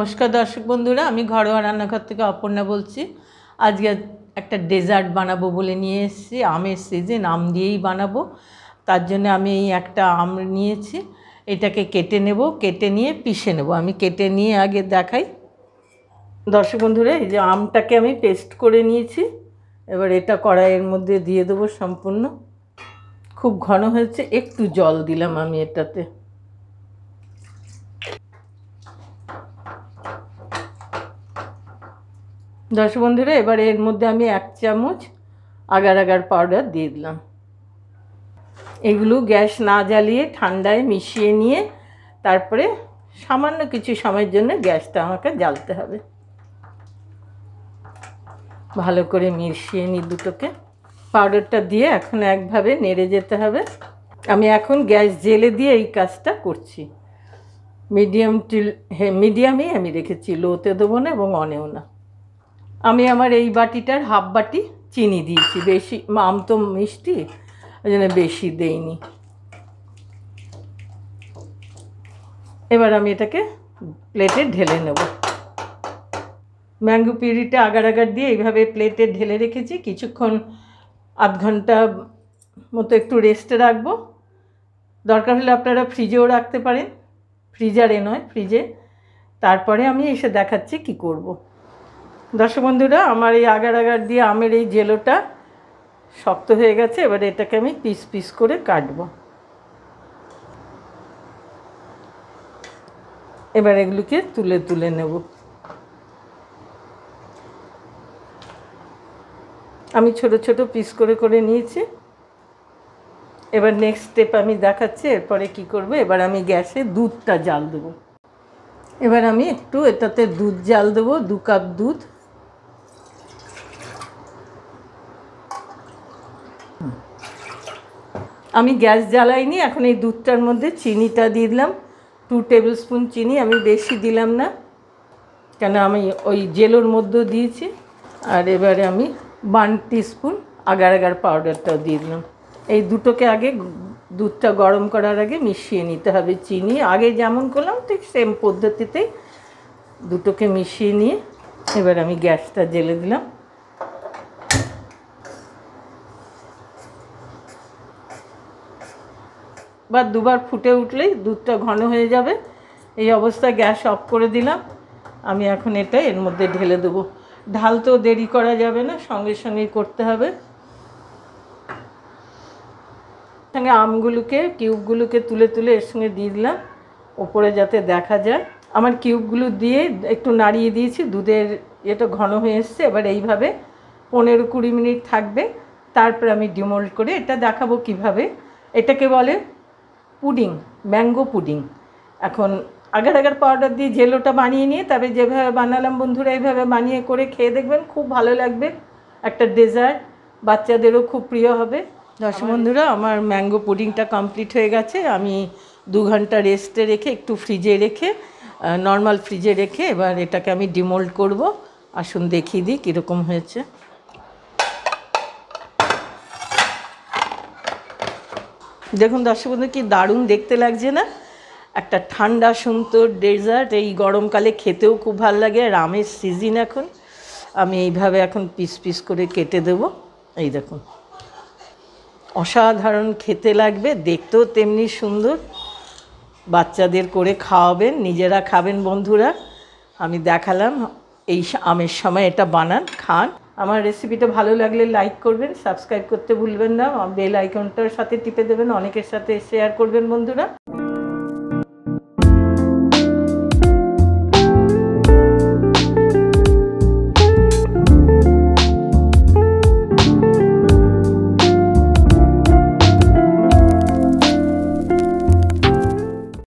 नमस्कार दर्शक बंधुरा आमी घरोया रान्नाघर थेके अपर्णा बोलছি। আজকে একটা ডেজার্ট বানাবো বলে নিয়ে এসেছি। আমের সিজন, আম দিয়েই বানাবো। তার জন্য আমি এই একটা আম নিয়েছি, এটাকে কেটে নেব, কেটে নিয়ে পিষে নেব। আমি কেটে নিয়ে আগে দেখাই দর্শক বন্ধুরা। এই যে আমটাকে আমি পেস্ট করে নিয়েছি, এবার এটা কড়াইয়ের মধ্যে দিয়ে দেবো সম্পূর্ণ। খুব ঘন হয়েছে, একটু জল দিলাম আমি এটাতে। দর্শক বন্ধুরা এবার এর মধ্যে আমি 1 চামচ আগার আগার পাউডার দিয়ে দিলাম। এগুলো গ্যাস না জ্বালিয়ে ঠান্ডায় মিশিয়ে নিয়ে তারপরে সামান্য কিছু সময়ের জন্য গ্যাসটা আমাকে জ্বালতে হবে। ভালো করে মিশিয়ে নিই দুটোকে। পাউডারটা দিয়ে এখন একভাবে নেড়ে যেতে হবে। আমি এখন গ্যাস জেলে দিয়ে এই কাজটা করছি। মিডিয়ামেই আমি রেখেছি, লোতে দেবো না এবং অনেও না। আমি আমার এই বাটিটার হাফ বাটি চিনি দিয়েছি, বেশি আম তো মিষ্টি ওই জন্য বেশি দেইনি। এবার আমি এটাকে প্লেটে ঢেলে নেব। ম্যাঙ্গো পিউরিটা আগার আগার দিয়ে এইভাবে প্লেটে ঢেলে রেখেছি। কিছুক্ষণ আধ ঘন্টা মতো একটু রেস্টে রাখবো। দরকার হলে আপনারা ফ্রিজেও রাখতে পারেন, ফ্রিজারে নয় ফ্রিজে। তারপরে আমি এসে দেখাচ্ছি কি করব। দর্শক বন্ধুরা আমার এই আগার আগার দিয়ে আমের এই জেলোটা শক্ত হয়ে গেছে। এবার এটাকে আমি পিস পিস করে কাটবো। এবার এগুলোকে তুলে তুলে নেব। আমি ছোট ছোট পিস করে করে নিয়েছি। এবার নেক্সট স্টেপ আমি দেখাচ্ছি এরপরে কি করব। এবার আমি গ্যাসে দুধটা জাল দেব। এবার আমি একটু এটাতে দুধ জাল দেবো, 2 কাপ দুধ। আমি গ্যাস জ্বালাইনি। এখন এই দুধটার মধ্যে চিনিটা দিয়ে দিলাম, 2 টেবিল স্পুন চিনি। আমি বেশি দিলাম না, কেন আমি ওই জেলোর মধ্যেও দিয়েছি। আর এবারে আমি 1 টিস্পুন আগার আগার পাউডারটাও দিয়ে দিলাম। এই দুটোকে আগে দুধটা গরম করার আগে মিশিয়ে নিতে হবে। চিনি আগে যেমন করলাম ঠিক সেম পদ্ধতিতেই দুটোকে মিশিয়ে নিয়ে এবার আমি গ্যাসটা জ্বেলে দিলাম। বা দুবার ফুটে উঠলেই দুধটা ঘন হয়ে যাবে। এই অবস্থায় গ্যাস অফ করে দিলাম। আমি এখন এটা এর মধ্যে ঢেলে দেবো। ঢালতেও দেরি করা যাবে না, সঙ্গে সঙ্গেই করতে হবে। সঙ্গে আমগুলোকে কিউবগুলোকে তুলে তুলে এর সঙ্গে দিয়ে দিলাম, ওপরে যাতে দেখা যায়। আমার কিউবগুলো দিয়ে একটু নাড়িয়ে দিয়েছি, দুধের এটা ঘন হয়ে এসছে। এবার এইভাবে 15-20 মিনিট থাকবে। তারপর আমি ডিমোল্ড করে এটা দেখাবো কিভাবে। এটাকে বলে পুডিং, ম্যাঙ্গো পুডিং। এখন আগার আগার পাউডার দিয়ে জেলোটা বানিয়ে নিয়ে তবে যেভাবে বানালাম বন্ধুরা এইভাবে বানিয়ে করে খেয়ে দেখবেন, খুব ভালো লাগবে। একটা ডেজার্ট, বাচ্চাদেরও খুব প্রিয় হবে। দর্শক বন্ধুরা আমার ম্যাঙ্গো পুডিংটা কমপ্লিট হয়ে গেছে। আমি 2 ঘন্টা রেস্টে রেখে একটু ফ্রিজে রেখে নর্মাল ফ্রিজে রেখে এবার এটাকে আমি ডিমোল্ড করব। আসুন দেখিয়ে দিই কীরকম হয়েছে। দেখুন দর্শক বন্ধু কি দারুণ দেখতে লাগছে না? একটা ঠান্ডা সুন্দর ডেজার্ট, এই গরমকালে খেতেও খুব ভালো লাগে। আর আমের সিজন এখন। আমি এইভাবে এখন পিস পিস করে কেটে দেব। এই দেখুন অসাধারণ খেতে লাগবে, দেখতেও তেমনি সুন্দর। বাচ্চাদের করে খাওয়াবেন, নিজেরা খাবেন বন্ধুরা। আমি দেখালাম এই আমের সময় এটা বানান, খান। আমার রেসিপিটা ভালো লাগলে লাইক করবেন, সাবস্ক্রাইব করতে ভুলবেন না, বেল আইকনটার সাথে টিপে দেবেন, অনেকের সাথে শেয়ার করবেন বন্ধুরা।